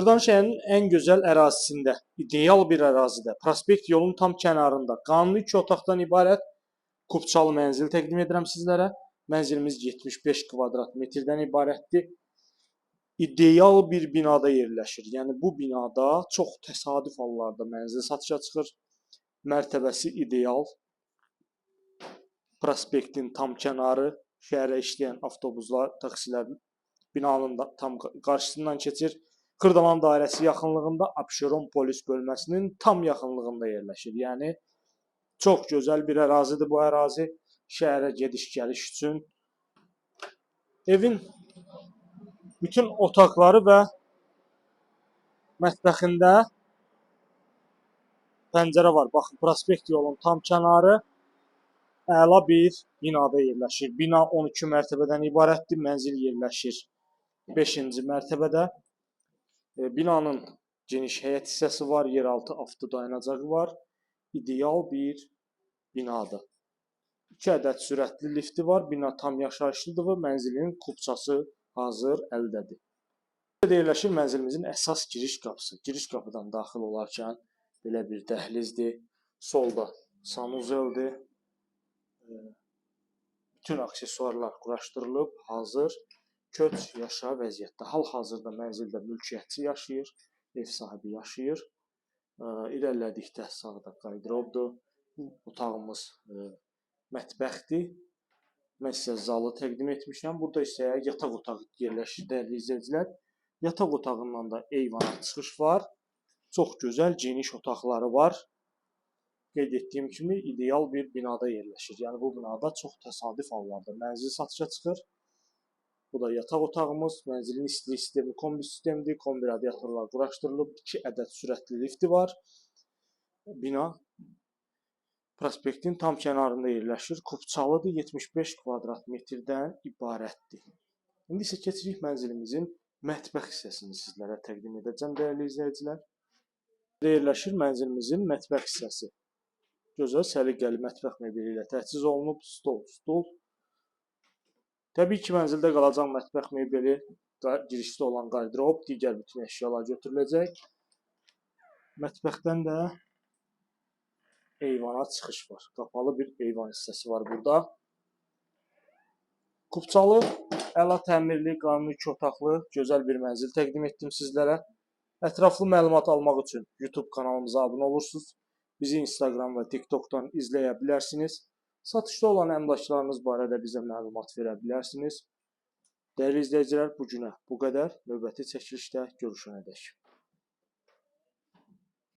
Şırdan şəhərinin ən gözəl ərazisində, ideal bir ərazidə, prospekt yolun tam kənarında, qanuni 2 otaqdan ibarət kubçalı mənzil təqdim edirəm sizlərə. Mənzilimiz 75 kvadrat metrdən ibarətdir. İdeal bir binada yerləşir. Yəni bu binada çox təsadüf hallarda mənzil satışa çıxır. Mərtəbəsi ideal. Prospektin tam kənarı, şəhərə işləyən avtobuslar, taksilər binanın da tam qarşısından keçir. Kırdalan dairəsi yaxınlığında Abşeron polis bölməsinin tam yaxınlığında yerləşir. Yəni çox gözəl bir ərazidir bu ərazi şəhərə gediş-gəliş üçün. Evin bütün otaqları və mətbəxində pəncərə var. Baxın, prospekt yolun tam kənarı əla bir binada yerləşir. Bina 12 mərtəbədən ibarətdir. Mənzil yerləşir 5-ci mərtəbədə. Binanın geniş həyət hissəsi var, yeraltı avtodayanacağı var. İdeal bir binadır. 2 ədəd sürətli lifti var. Bina tam yaşayışlıdır və mənzilin kubçası hazır əldədir. Burada yerləşir mənzilimizin əsas giriş qapısı. Giriş qapıdan daxil olarkən belə bir dəhlizdir. Solda sanuzeldir. Bütün aksesuarlar quraşdırılıb, hazır. Köç yaşa vəziyyətdə. Hal-hazırda mənzildə mülkiyyətçi yaşayır, ev sahibi yaşayır. İrəlilədikdə sağda qardırobdur. Otağımız mətbəxdir. Mən sizə zalı təqdim etmişəm. Burada isə yataq otağı yerləşir dəyərli izləyicilər. Yataq otağından da eyvana çıxış var. Çox gözəl, geniş otaqları var. Qeyd etdiyim kimi ideal bir binada yerləşir. Yəni bu binada çox təsadüf hallarda mənzil satışa çıxır. Bu da yataq otağımız, mənzilin istilik sistemi kombi sistemdir, kombi radiatorlar quraşdırılıb, 2 ədəd sürətli lifti var. Bina prospektin tam kənarında yerləşir, kubçalıdır, 75 kvadrat metrdən ibarətdir. İndi isə keçirik mənzilimizin mətbəx hissəsini sizlərə təqdim edəcəm, dəyərli izləyicilər. Burada yerləşir mənzilimizin mətbəx hissəsi. Gözəl, səliqəli mətbəx mebeli ilə təchiz olunub, stol. Təbii ki, mənzildə qalacaq mətbəx mebeli, girişdə olan qardırob, digər bütün əşyalar götürüləcək. Mətbəxdən də eyvana çıxış var. Qapalı bir eyvan hissəsi var burada. Kubçalı, əla təmirli, qanuni 2 otaqlı, gözəl bir mənzil təqdim etdim sizlərə. Ətraflı məlumat almaq üçün YouTube kanalımıza abunə olursunuz. Bizi Instagram və TikTok'dan izləyə bilərsiniz. Satışda olan əmlaklarınız barədə bizə məlumat verə bilərsiniz. Dəyərli izləyicilər, bu günə bu qədər. Növbəti çəkilişdə görüşənədək.